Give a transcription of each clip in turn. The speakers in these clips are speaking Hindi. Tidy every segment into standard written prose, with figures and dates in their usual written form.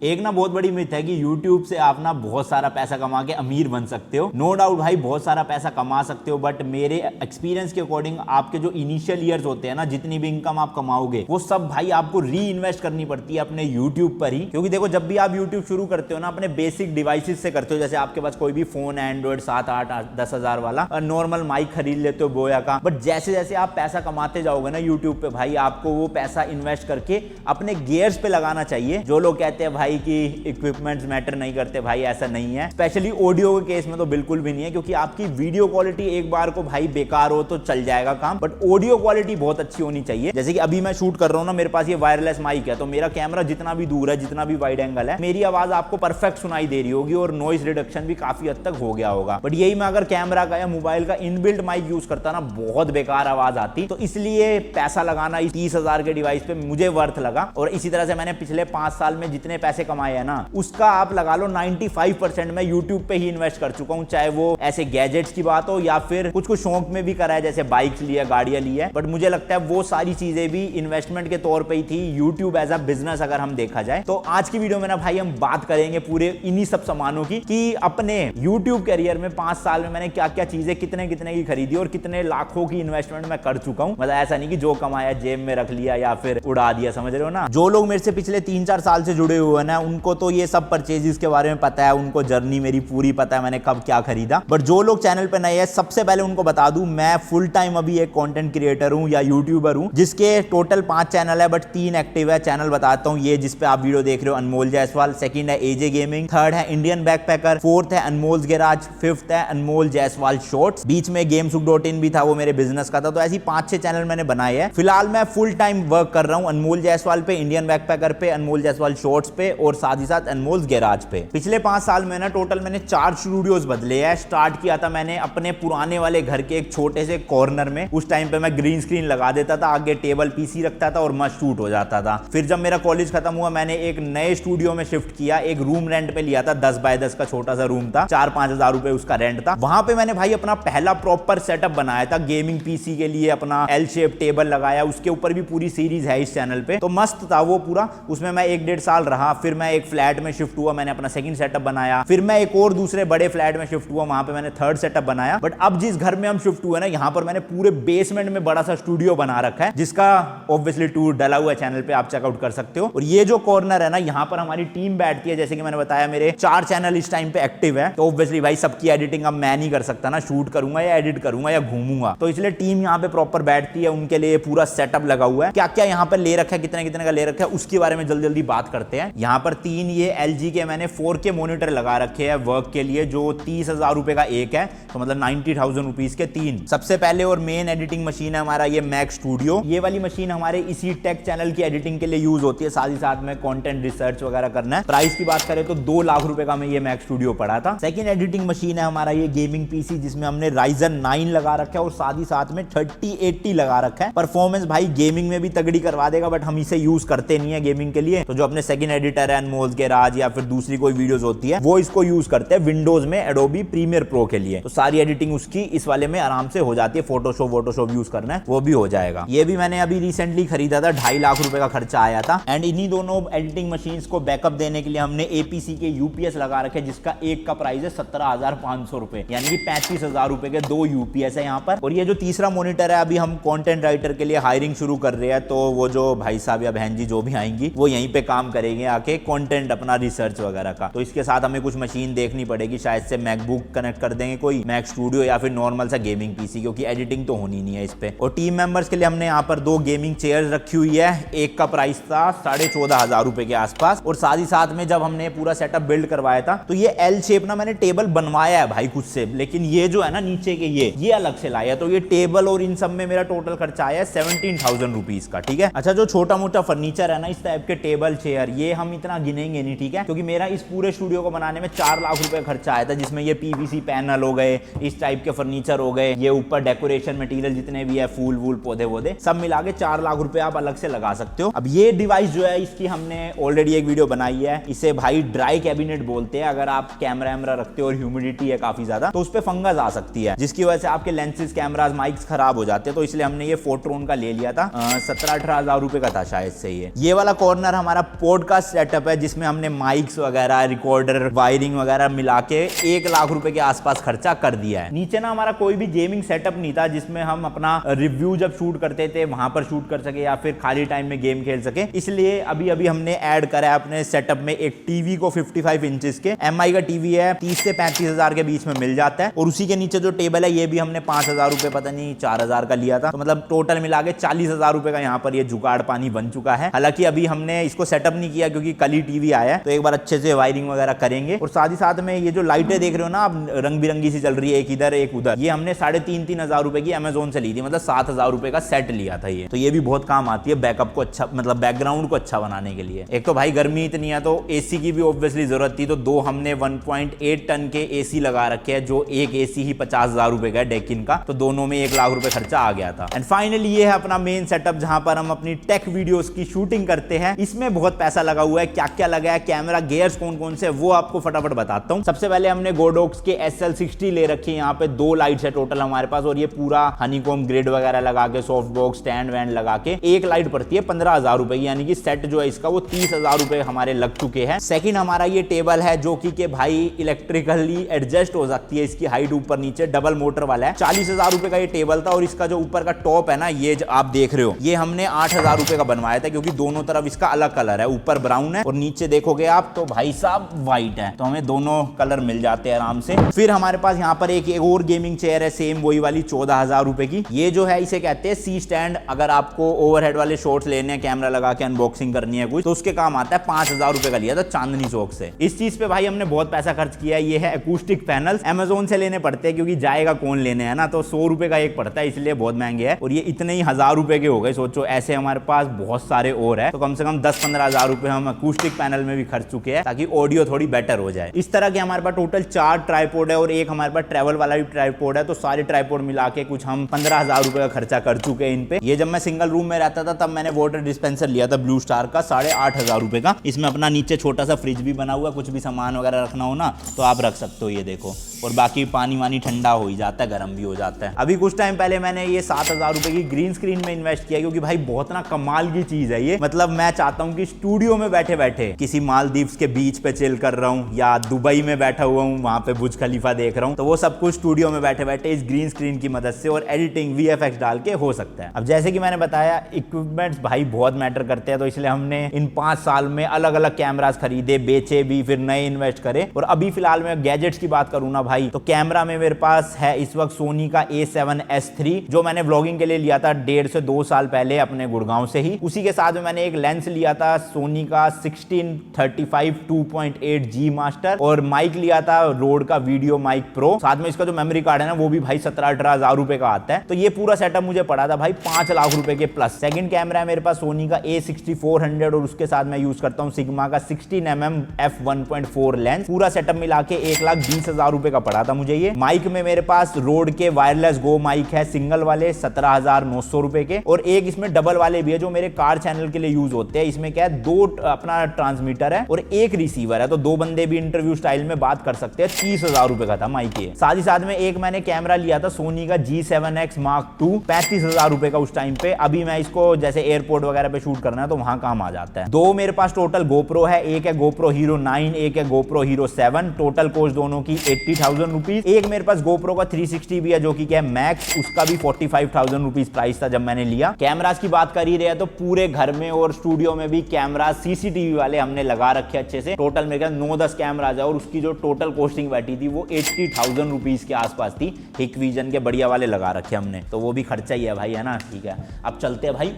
एक ना बहुत बड़ी मिथ है कि YouTube से आप ना बहुत सारा पैसा कमा के अमीर बन सकते हो। नो डाउट भाई बहुत सारा पैसा कमा सकते हो, बट मेरे एक्सपीरियंस के अकॉर्डिंग आपके जो इनिशियल ईयर्स होते हैं ना, जितनी भी इनकम आप कमाओगे वो सब भाई आपको री इन्वेस्ट करनी पड़ती है अपने YouTube पर ही। क्योंकि देखो जब भी आप YouTube शुरू करते हो ना अपने बेसिक डिवाइसेस से करते हो, जैसे आपके पास कोई भी फोन एंड्रॉइड 7-8-10 हजार वाला नॉर्मल माइक खरीद लेते हो बोया का, बट जैसे जैसे आप पैसा कमाते जाओगे ना YouTube पे भाई आपको वो पैसा इन्वेस्ट करके अपने गियर्स पे लगाना चाहिए। जो लोग कहते हैं भाई कि इक्विपमेंट्स मैटर नहीं करते, भाई ऐसा नहीं है। स्पेशली ऑडियो के केस में तो बिल्कुल भी नहीं है, क्योंकि आपकी वीडियो क्वालिटी एक बार को भाई बेकार हो तो चल जाएगा काम, बट ऑडियो क्वालिटी बहुत अच्छी होनी चाहिए। जैसे कि अभी मैं शूट कर रहा हूं ना, मेरे पास ये वायरलेस माइक है, तो मेरा कैमरा जितना भी दूर है, जितना भी वाइड एंगल है, मेरी आवाज आपको परफेक्ट सुनाई दे रही होगी और नॉइज रिडक्शन भी काफी हद तक हो गया होगा। बट यही मैं अगर कैमरा का या मोबाइल का इनबिल्ट माइक यूज करता ना, बहुत बेकार आवाज आती। तो इसलिए पैसा लगाना 30,000 के डिवाइस पे मुझे वर्थ लगा। और इसी तरह से मैंने पिछले 5 साल में जितने पैसे कमाए हैं ना, उसका आप लगा लो 95% मैं YouTube पे ही इन्वेस्ट कर चुका हूं। चाहे वो ऐसे गैजेट्स की बात हो या फिर कुछ कुछ शौक में भी करा है, जैसे बाइक्स लिया, गाड़ियां ली है, बट मुझे लगता है वो सारी चीजें भी इन्वेस्टमेंट के तौर पे ही थी। YouTube एज अ बिजनेस अगर हम देखा जाए तो आज की वीडियो में ना भाई हम बात करेंगे पूरे इन्हीं सब सामानों की, कि अपने YouTube करियर में 5 साल में मैंने क्या क्या चीजें कितने कितने की खरीदी और कितने लाखों की इन्वेस्टमेंट मैं कर चुका हूं। मतलब ऐसा नहीं कि जो कमाया जेब में रख लिया या फिर उड़ा दिया, समझ रहे हो ना। जो लोग मेरे से पिछले 3-4 साल से जुड़े हुए हैं ना, उनको तो ये सब परचेजेस के बारे में पता है, उनको जर्नी मेरी पूरी पता है, मैंने कब क्या खरीदा। बट जो लोग चैनल पे नए हैं, सबसे पहले उनको बता दूं, मैं फुल टाइम अभी एक कंटेंट क्रिएटर हूं या यूट्यूबर हूं, जिसके टोटल 5 चैनल है बट 3 एक्टिव है। चैनल बताता हूं, ये जिस पे आप वीडियो देख रहे हो अनमोल जायसवाल, सेकंड है एजे गेमिंग, थर्ड है इंडियन बैकपैकर, फोर्थ है अनमोल्स गैराज, फिफ्थ है अनमोल जायसवाल शॉर्ट्स, बीच में गेमसुक.in भी था, वो मेरे बिजनेस का था। तो ऐसी 5-6 चैनल मैंने बनाए हैं। फिलहाल मैं फुल टाइम वर्क कर रहा हूं अनमोल जायसवाल पे, इंडियन बैकपैकर पे, अनमोल जायसवाल शॉर्ट्स पे और साथ ही साथ अनमोल्स गैराज पे। पिछले 5 साल में ना टोटल मैंने 4 स्टूडियोज बदले हैं। स्टार्ट किया था मैंने अपने पुराने वाले घर के एक छोटे से कॉर्नर में। उस टाइम पे मैं ग्रीन स्क्रीन लगा देता था, आगे टेबल पीसी रखता था और मस्त शूट हो जाता था। फिर जब मेरा कॉलेज खत्म हुआ, मैंने एक नए स्टूडियो में शिफ्ट किया। एक रूम रेंट पे लिया था, 10 बाय 10 का छोटा सा रूम था, 4-5 हजार रुपए उसका रेंट था। वहां पे मैंने भाई अपना पहला प्रॉपर सेटअप बनाया था गेमिंग पीसी के लिए। अपना एल शेप टेबल लगाया, उसके ऊपर भी पूरी सीरीज है इस चैनल पे, तो मस्त था वो पूरा। उसमें मैं 1-1.5 साल रहा। फिर मैं एक फ्लैट में शिफ्ट हुआ, मैंने अपना सेकंड सेटअप बनाया। फिर मैं एक और दूसरे बड़े फ्लैट में शिफ्ट हुआ, वहां पे मैंने थर्ड सेटअप बनाया। बट अब जिस घर में हम शिफ्ट हुए ना, यहाँ पर मैंने पूरे बेसमेंट में बड़ा सा स्टूडियो बना रखा है, जिसका ऑब्वियसली टूर डला हुआ है चैनल पे, आप चेकआउट कर सकते हो। और ये जो कॉर्नर है ना, यहाँ पर हमारी टीम बैठती है। जैसे कि मैंने बताया मेरे 4 चैनल इस टाइम पे एक्टिव है, तो ऑब्वियसली भाई सबकी एडिटिंग अब मैं नहीं कर सकता ना, शूट करूंगा या एडिट करूंगा या घूमूंगा, तो इसलिए टीम यहाँ पे प्रॉपर बैठती है। उनके लिए पूरा सेटअप लगा हुआ है। क्या क्या यहाँ पर ले रखा है, कितने कितने का ले रखा है, उसके बारे में जल्दी जल्दी बात करते हैं। यहाँ पर 3 ये LG के मैंने 4K मॉनिटर लगा रखे हैं वर्क के लिए, जो 30,000 रुपए का एक है, तो मतलब 90,000 रुपीज के 3। सबसे पहले और मेन एडिटिंग मशीन है हमारा ये मैक स्टूडियो। ये वाली मशीन हमारे इसी टेक चैनल की एडिटिंग के लिए यूज होती है, साथ ही साथ में कंटेंट रिसर्च वगैरह करना है। प्राइस की बात करें तो 2 लाख रुपए का मैं ये मैक स्टूडियो पड़ा था। सेकंड एडिटिंग मशीन है हमारा ये गेमिंग पीसी, जिसमें हमने Ryzen 9 लगा रखा है और साथ ही साथ में 3080 लगा रखा है। परफॉर्मेंस भाई गेमिंग में भी तगड़ी करवा देगा, बट हम इसे यूज करते नहीं है गेमिंग के लिए। तो जो अपने सेकंड एडिटर है अनमोल्स गैराज या फिर दूसरी कोई वीडियोस होती है, वो इसको यूज करते हैं विंडोज में एडोबी प्रीमियर प्रो के लिए। तो सारी एडिटिंग उसकी इस वाले में आराम से हो जाती है। फोटोशॉप यूज करना है वो भी हो जाएगा। ये भी मैंने अभी रिसेंटली खरीदा था, 2.5 लाख रुपए का खर्चा आया था। एंड इन्हीं दोनों एडिटिंग मशीन्स को बैकअप देने के लिए हमने APC के UPS लगा रखे, जिसका एक का प्राइस है 17,500 रुपए, यानी कि 35,000 रुपए के 2 UPS है यहाँ पर। और ये जो तीसरा मॉनिटर है, अभी हम कंटेंट राइटर के लिए हायरिंग शुरू कर रहे हैं, तो वो जो भाई साहब या बहन जी जो भी आएंगी, वो यहीं पे काम करेंगे आके, कंटेंट अपना रिसर्च वगैरह का। तो इसके साथ हमें कुछ मशीन देखनी पड़ेगी, शायद से मैकबुक कनेक्ट कर देंगे कोई, मैक स्टूडियो या फिर नॉर्मल सा गेमिंग पीसी, क्योंकि एडिटिंग तो होनी नहीं है इस पे। और टीम मेंबर्स के लिए हमने यहाँ पर 2 गेमिंग चेयर्स रखी हुई है। एक का प्राइस था 14,500 रुपए के आसपास। और साथ ही साथ में जब हमने पूरा सेटअप बिल्ड करवाया था, तो ये L शेप ना मैंने टेबल बनवाया है भाई खुद से, लेकिन ये जो है ना नीचे के ये अलग से लाया। तो ये टेबल और इन सब में मेरा टोटल खर्चा आया 17,000 रुपीज का, ठीक है। अच्छा, जो छोटा मोटा फर्नीचर है ना, इस टाइप के टेबल चेयर, ये हम इतना गिनेंगे नहीं, ठीक है, क्योंकि मेरा इस पूरे स्टूडियो को बनाने में 4 लाख रुपए खर्चा आया था, जिसमें ये PVC पैनल हो गए, इस टाइप के फर्नीचर हो गए, ये ऊपर डेकोरेशन मटेरियल जितने भी है, फूल वूल पौधे वोधे, सब मिला के 4 लाख रुपए आप अलग से लगा सकते हो। अब ये डिवाइस जो है, इसकी हमने ऑलरेडी एक वीडियो बनाई है। इसे भाई ड्राई कैबिनेट बोलते हैं। अगर आप कैमरा वैमरा रखते हो और ह्यूमिडिटी है काफी ज्यादा, तो उस पर फंगस आ सकती है, जिसकी वजह से आपके लेंसेज, कैमराज, माइक्स खराब हो जाते हैं। तो इसलिए हमने ये फोटोन का ले लिया था, 17-18 हजार रुपए का था शायद से। ये वाला कॉर्नर हमारा पॉडकास्ट सेटअप है जिसमें हमने माइक्स वगैरह, रिकॉर्डर, वायरिंग वगैरह मिला के 1 लाख रुपए के आसपास खर्चा कर दिया है। नीचे ना हमारा कोई भी गेमिंग सेटअप नहीं था जिसमें हम अपना रिव्यू जब शूट करते थे वहां पर शूट कर सके या फिर खाली टाइम में गेम खेल सके, इसलिए अभी अभी हमने ऐड करा है अपने सेटअप में एक टीवी को 55 इंचेस के। एमआई का टीवी है, 30 से 35 हजार के बीच में मिल जाता है। और उसी के नीचे जो टेबल है ये भी हमने 5,000 रुपए पता नहीं 4,000 का लिया था, तो मतलब टोटल मिला के 40,000 रुपए का यहाँ पर ये जुगाड़ पानी बन चुका है। हालांकि अभी हमने इसको सेटअप नहीं किया क्योंकि कल ही टीवी आया है, तो एक बार अच्छे से वायरिंग वगैरह करेंगे। और साथ ही साथ में ये जो लाइटें देख रहे हो ना आप, रंग बिरंगी सी चल रही है, एक इधर एक उधर, ये हमने 3,500 हजार रुपए की अमेजोन से ली थी, मतलब 7,000 रुपए का सेट लिया था ये। तो ये भी बहुत काम आती है बैकअप को अच्छा, मतलब बैकग्राउंड को अच्छा बनाने के लिए। एक तो भाई गर्मी इतनी है तो एसी की भी ऑब्वियसली जरूरत थी, तो दो हमने 1.8 टन के एसी लगा रखे हैं, जो एक एसी ही 50,000 रुपए का है डेकिन का, तो दोनों में 1 लाख रुपए खर्चा आ गया था। एंड फाइनली ये है अपना मेन सेटअप जहां पर हम अपनी टेक वीडियोस की शूटिंग करते हैं। इसमें बहुत पैसा लगा हुआ है, क्या क्या लगा है, कैमरा गियर्स कौन कौन से, वो आपको फटाफट बताता हूं। सबसे पहले हमने गोडोक्स के SL60 ले रखी है, यहाँ पे 2 लाइट्स है टोटल हमारे पास, और ये पूरा हनीकॉम ग्रिड वगैरह लगा के सॉफ्ट बॉक्स स्टैंड वैंड लगा के एक लाइट पड़ती है 15,000 रुपए की, यानी कि सेट जो है इसका वो 30,000 रुपए हमारे लग चुके हैं। सेकंड हमारा ये टेबल है जो कि भाई इलेक्ट्रिकली एडजस्ट हो सकती है, इसकी हाइट ऊपर नीचे, डबल मोटर वाला है। 40,000 रुपए का ये टेबल था, और इसका जो ऊपर का टॉप है ना, ये आप देख रहे हो, ये हमने 8,000 रुपए का बनवाया था, क्योंकि दोनों तरफ इसका अलग कलर है, ऊपर ब्राउन है और नीचे देखोगे आप तो भाई साहब व्हाइट है, तो हमें दोनों कलर मिल जाते हैं आराम से। फिर हमारे पास यहाँ पर एक और गेमिंग चेयर है, सेम वही वाली 14,000 रुपए की। ये जो है इसे कहते हैं सी स्टैंड, अगर आपको ओवरहेड वाले शॉट्स लेने हैं, कैमरा लगा के अनबॉक्सिंग करनी है कुछ, तो उसके काम आता है। 5,000 रुपए का लिया था चांदनी चौक से। इस चीज पे भाई हमने बहुत पैसा खर्च किया है। ये है अकूस्टिक पैनल्स, अमेजोन से लेने पड़ते हैं क्योंकि जाएगा कौन लेने, है ना, तो 100 रुपए का एक पड़ता है, इसलिए बहुत महंगे है। और ये इतने ही 1,000 रुपए के हो गए, सोचो। ऐसे हमारे पास बहुत सारे और है, तो कम से कम 10-15 हजार रुपए हम अकूस्टिक पैनल में भी खर्च चुके हैं, ताकि ऑडियो थोड़ी बेटर हो जाए। इस तरह के हमारे पास टोटल 4 ट्राइपॉड है, और एक हमारे पास ट्रैवल वाला भी ट्राइपॉड है, तो सारे ट्राइपॉड मिला के कुछ हम 15,000 रुपए का खर्चा कर चुके हैं इन पे। ये जब मैं सिंगल रूम में रहता था तब मैंने वाटर डिस्पेंसर लिया था ब्लू स्टार का 8,500 रुपए का। इसमें अपना नीचे छोटा सा फ्रिज भी बना हुआ, कुछ भी सामान वगैरह रखना हो ना तो आप रख सकते हो, ये देखो। और बाकी पानी वानी ठंडा हो ही जाता है, गर्म भी हो जाता है। अभी कुछ टाइम पहले मैंने ये 7,000 रुपए की ग्रीन स्क्रीन में इन्वेस्ट किया, क्योंकि भाई बहुत ना कमाल की चीज है ये। मतलब मैं चाहता हूँ कि स्टूडियो में बैठे बैठे किसी मालदीव्स के बीच पे चिल कर रहा हूँ, या दुबई में बैठा हुआ हूँ, वहां पे बुर्ज खलीफा देख रहा हूँ, तो वो सब कुछ स्टूडियो में बैठे बैठे इस ग्रीन स्क्रीन की मदद से और एडिटिंग VFX डाल के हो सकता है। अब जैसे कि मैंने बताया, इक्विपमेंट्स भाई बहुत मैटर करते हैं, तो इसलिए हमने इन 5 साल में अलग अलग कैमरास खरीदे, बेचे भी, फिर नए इन्वेस्ट करे। और अभी फिलहाल मैं गैजेट्स की बात करूँ ना भाई, तो कैमरा में मेरे पास है इस वक्त सोनी का A7S3, जो मैंने व्लॉगिंग के लिए लिया था 1.5 से 2 साल पहले अपने गुड़गांव से ही। उसी के साथ में मैंने एक लेंस लिया था सोनी का 1635 2.8 G मास्टर, और माइक लिया था रोड का वीडियो माइक प्रो। साथ में इसका जो मेमोरी कार्ड है ना, वो भी भाई 17-18 हजार रुपए का आता है। तो ये पूरा सेटअप मुझे पड़ा था भाई 5 लाख रुपए के प्लस। सेकंड कैमरा है मेरे पास सोनी का A6400, और उसके साथ मैं यूज करता हूँ सिग्मा का 16mm f1.4 लेंस। पूरा सेटअप मिला के 1,20,000 रुपए का पड़ा था मुझे ये। माइक में मेरे पास रोड के वायरलेस गो माइक है, सिंगल वाले 17,900 रुपए के, और एक इसमें डबल वाले भी है जो मेरे कार चैनल के लिए यूज होते हैं। इसमें क्या है, 2 अपना ट्रांसमीटर है और एक रिसीवर है, तो 2 बंदे भी इंटरव्यू स्टाइल में बात कर सकते हैं। 30,000 रुपए का था माइक ये। साथ ही साथ में एक मैंने कैमरा लिया था सोनी का G7X Mark II, 35,000 रुपए का उस टाइम पे। अभी मैं इसको जैसे एयरपोर्ट वगैरह पे शूट करना है तो वहां काम आ जाता है। 2 मेरे पास टोटल GoPro है, एक है GoPro Hero 9, एक है GoPro Hero 7। टोटल कॉस्ट दोनों की 80,000 रुपीज। एक मेरे पास GoPro का 360 भी है, जो कि क्या है मैक्स, उसका भी 45,000 रुपीज प्राइस था जब मैंने लिया। कैमरास की बात कर ही रहे हैं तो पूरे घर में और स्टूडियो में भी कैमरा CCTV वाले हमने लगा रखे अच्छे से। टोटल मेरे ख्याल 9-10 कैमराज है, और उसकी जो टोटल कॉस्टिंग बैठी थी वो 80,000 रुपीज के आसपास थी। हिकविजन के बढ़िया वाले लगा रखे हमने, तो वो भी खर्चा ही है भाई, है ना। ठीक है, अब चलते हैं भाई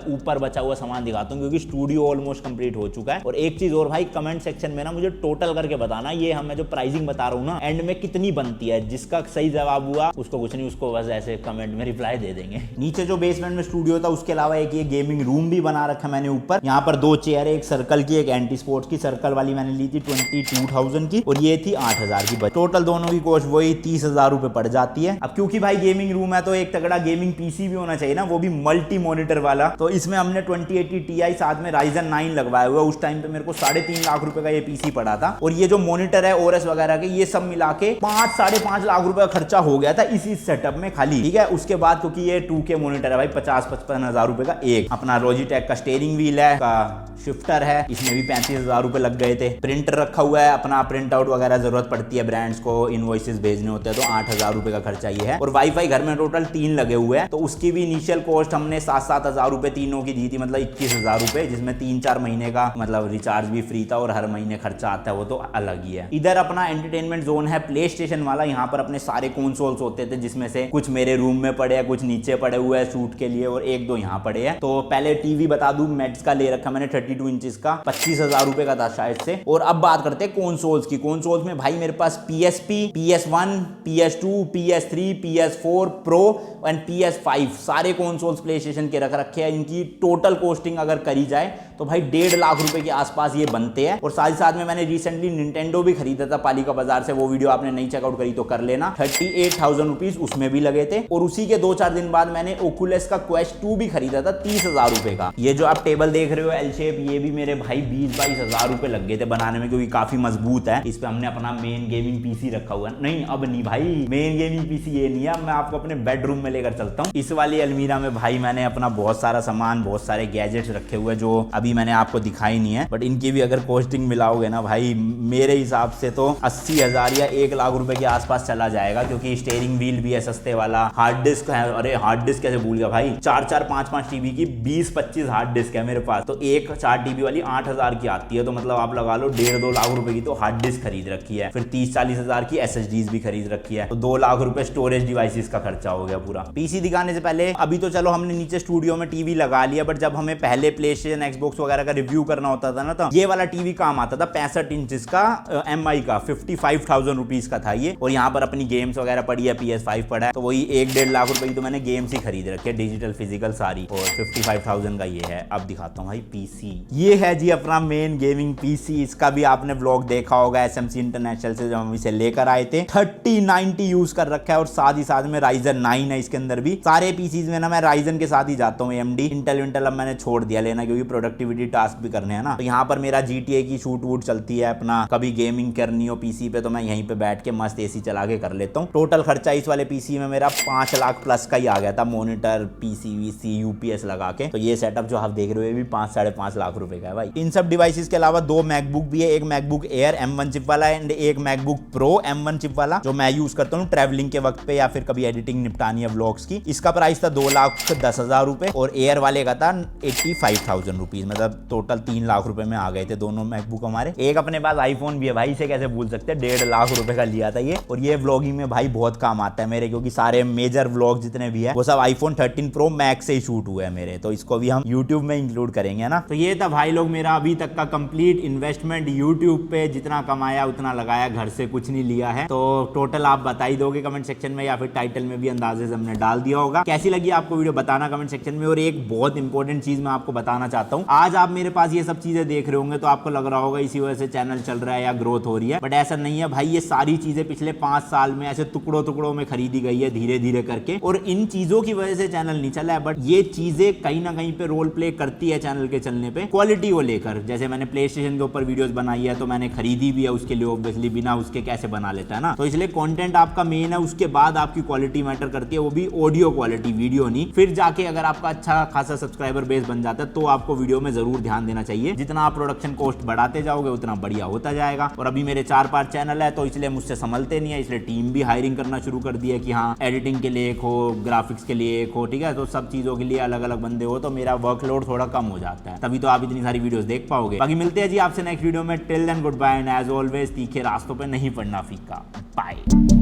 ऊपर बचा हुआ सामान दिखाता हूँ, क्योंकि स्टूडियो ऑलमोस्ट कंप्लीट हो चुका है। और एक चीज और भाई, कमेंट सेक्शन में ना मुझे टोटल करके बताना, ये हमें जो प्राइसिंग बता रहा हूँ ना, एंड में कितनी बनती है। जिसका सही जवाब हुआ उसको कुछ नहीं, उसको बस ऐसे कमेंट में रिप्लाई दे देंगे। नीचे जो बेसमेंट में स्टूडियो था उसके अलावा एक ये गेमिंग रूम भी बना रखा मैंने ऊपर। यहाँ पर 2 चेयर है, एक सर्कल की एक एंटी स्पोर्ट्स की। सर्कल वाली मैंने ली थी 22,000 की, और ये थी 8,000 की। टोटल दोनों की कॉस्ट वही 30,000 रुपए पड़ जाती है। अब क्योंकि भाई गेमिंग रूम है तो एक तगड़ा गेमिंग पीसी भी होना चाहिए ना, वो भी मल्टी मॉनिटर वाला। तो इसमें हमने 2080 Ti साथ में Ryzen 9 लगवाया हुआ। उस टाइम पे मेरे को 3.5 लाख रुपए का ये पीसी पड़ा था, और ये जो मॉनिटर है OS वगैरह के, ये सब मिला के 5-5.5 लाख रुपए का खर्चा हो गया था इसी सेटअप में खाली। ठीक है, उसके बाद क्योंकि ये 2K मॉनिटर है भाई, 50-55 हजार रुपए का एक। अपना Logitech का स्टीयरिंग व्हील है, का शिफ्टर है, इसमें भी 35,000 रुपए लग गए थे। प्रिंटर रखा हुआ है, अपना प्रिंट आउट वगैरह जरूरत पड़ती है, ब्रांड्स को इनवॉइसेस भेजने होते हैं तो 8,000 रुपए का खर्चा ये है। और वाईफाई घर में टोटल 3 लगे हुए हैं, तो उसकी भी इनिशियल कॉस्ट हमने 7,000 रुपए तीनों की दी थी, मतलब 21,000 रुपए, जिसमें 3-4 महीने का मतलब रिचार्ज भी फ्री था और हर महीने खर्चा आता है वो तो अलग ही है। इधर अपना एंटरटेनमेंट जोन है प्ले स्टेशन वाला, यहाँ पर अपने सारे कंसोल्स होते थे, जिसमें से कुछ मेरे रूम में पड़े हैं, कुछ नीचे पड़े हुए हैं शूट के लिए और 1-2 यहाँ पड़े हैं। तो पहले टीवी बता दूं, मेट्स का ले रखा मैंने 32 इंचेस का, 25,000 रुपए का था शायद से। और अब बात करते हैं कंसोल्स की। कंसोल्स में भाई मेरे पास PSP, PS1, PS2, PS3, PS4 Pro and PS5 सारे कंसोल्स प्ले स्टेशन के रख रखे हैं। इनकी टोटल कॉस्टिंग अगर करी जाए तो भाई 1.5 लाख रुपए के आसपास ये बनते हैं। और साथ ही साथ में मैंने रिसेंटली निंटेंडो भी खरीदा था पालिका बाजार से, वो वीडियो आपने नहीं चेकआउट करी तो कर लेना। 38,000 रुपीज उसमें भी लगे थे। और उसी के 2-4 दिन बाद मैंने ओकुलस का क्वेस्ट 2 भी खरीदा था 30,000 रुपए का। ये जो आप टेबल देख रहे हो एल शेप, ये भी मेरे भाई 20-22,000 रुपए लग गए थे बनाने में, क्योंकि काफी मजबूत है। इस पे हमने अपना मेन गेमिंग पीसी रखा हुआ है। नहीं अब नहीं भाई, मेन गेमिंग पीसी ये नहीं है, मैं आपको अपने बेडरूम में लेकर चलता हूँ। इस वाली अलमीरा में भाई मैंने अपना बहुत सारा सामान, बहुत सारे गैजेट्स रखे हुए जो अभी मैंने आपको दिखाई नहीं है, बट इनकी भी अगर कॉस्टिंग मिलाओगे ना भाई, मेरे हिसाब से तो 80,000 या 1 लाख रुपए के आसपास चला जाएगा। क्योंकि स्टीयरिंग व्हील भी है सस्ते वाला, हार्ड डिस्क है, अरे हार्ड डिस्क कैसे भूल गया भाई, 4-4, 5-5 टीबी की 20-25 हार्ड डिस्क है मेरे पास। तो एक 4 टीबी वाली 8,000 की आती है, तो मतलब आप लगा लो 1.5-2 लाख रुपए की तो हार्ड डिस्क खरीद रखी है। फिर 30-40,000 की SSDs भी खरीद रखी है, तो 2 लाख रुपए स्टोरेज डिवाइसेस का खर्चा हो गया पूरा। पीसी दिखाने से पहले, अभी तो चलो हमने नीचे स्टूडियो में टीवी लगा लिया, बट जब हमें पहले प्ले स्टेशन, एक्सबॉक्स वगैरह का रिव्यू करना होता था ना, तो ये वाला टीवी काम आता था। 65 इंचेस का MI का 55,000 रुपीज का था ये। और यहाँ पर अपनी गेम्स वगैरह पड़ी है, PS5 पड़ा है, तो वही 1-1.5 लाख रुपए की तो मैंने गेम्स ही खरीद रखे, डिजिटल फिजिकल सारी। और 55,000 का ये है। अब दिखाता हूँ भाई पीसी, ये है जी अपना मेन गेमिंग पीसी। इसका भी आपने व्लॉग देखा होगा SMC इंटरनेशनल से, जब हम इसे लेकर आए थे। 3090 यूज कर रखा है और साथ ही साथ में Ryzen 9 है इसके अंदर भी। सारे पीसीज में ना मैं Ryzen के साथ ही जाता हूँ, AMD इंटेल अब मैंने छोड़ दिया लेना, क्योंकि प्रोडक्टिविटी टास्क भी करने हैं ना। तो यहाँ पर मेरा GTA की शूट वूट चलती है, अपना कभी गेमिंग करनी हो पीसी पे तो मैं यहीं पे बैठ के मस्त AC चला के कर लेता हूँ। टोटल खर्चा इस वाले पीसी में मेरा 5 लाख प्लस का ही आ गया था, मॉनिटर, PC VC UPS लगा के। तो ये सेटअप जो आप देख रहे हो ये भी 5-5.5 लाख रुपए का है भाई। इन सब डिवाइसेस के अलावा 2 मैकबुक भी है, एक मैकबुक एयर M1 चिप वाला एंड एक मैकबुक प्रो M1 चिप वाला, जो मैं यूज करता हूँ ट्रैवलिंग के वक्त पे या फिर कभी एडिटिंग निपटानी है व्लॉग्स की। इसका प्राइस था 2,10,000 रुपए और एयर वाले का था 85,000 रुपीज, मतलब टोटल 3 लाख रुपए में आ गए थे दोनों मैकबुक हमारे। एक अपने पास आईफोन भी है भाई, इसे कैसे भूल सकते हैं, 1.5 लाख रुपए का लिया था ये। और ये व्लॉगिंग में भाई बहुत काम आता है मेरे, क्योंकि सारे मेजर व्लॉग जितने भी है वो सब iPhone 13 Pro Max से ही शूट हुए हैं मेरे, तो इसको भी हम YouTube में इंक्लूड करेंगे ना। तो ये था भाई लोग मेरा अभी तक का कंप्लीट इन्वेस्टमेंट YouTube पे, जितना कमाया उतना लगाया, घर से कुछ नहीं लिया है। तो टोटल आप बता ही दोगे कमेंट सेक्शन में, या फिर टाइटल में भी अंदाजे से हमने डाल दिया होगा। कैसी लगी आपको वीडियो बताना कमेंट सेक्शन में। और एक बहुत इंपॉर्टेंट चीज मैं आपको बताना चाहता हूँ, आज आप मेरे पास ये सब चीजें देख रहे होंगे तो आपको लग रहा होगा इसी वजह से चैनल चल रहा है या ग्रोथ हो रही है, बट ऐसा नहीं है भाई। ये सारी चीजें पिछले 5 साल में ऐसे टुकड़ों में खरीदी गई है धीरे धीरे करके, और इन चीजों की वजह से चैनल नहीं चला है, बट ये चीजें कहीं ना कहीं पे रोल प्ले करती है चैनल के चलने पे, क्वालिटी को लेकर। जैसे मैंने प्ले स्टेशन के ऊपर वीडियोस बनाई है तो मैंने खरीदी भी है उसके लिए, ऑब्वियसली बिना उसके कैसे बना लेता है ना। तो इसलिए कंटेंट आपका मेन है, उसके बाद आपकी क्वालिटी मैटर करती है, वो भी ऑडियो क्वालिटी, वीडियो नहीं। फिर जाके अगर आपका अच्छा खासा सब्सक्राइबर बेस बन जाता है तो आपको वीडियो में जरूर ध्यान देना चाहिए। जितना आप प्रोडक्शन कॉस्ट बढ़ाते जाओगे उतना बढ़िया होता जाएगा। और अभी मेरे 4-5 चैनल है तो इसलिए मुझसे संभलते नहीं है, इसलिए टीम भी हायरिंग करना शुरू कर दी है कि हाँ एडिटिंग के लिए एक हो, ग्राफिक्स के लिए एक हो, ठीक है। तो सब चीजों के लिए अलग अलग बंदे हो तो मेरा वर्कलोड थोड़ा कम हो जाता है, तभी तो आप इतनी सारी वीडियोस देख पाओगे। बाकी मिलते हैं जी आपसे नेक्स्ट वीडियो में। Till then good bye and as always तीखे रास्तों पे नहीं पड़ना फीका। बाय।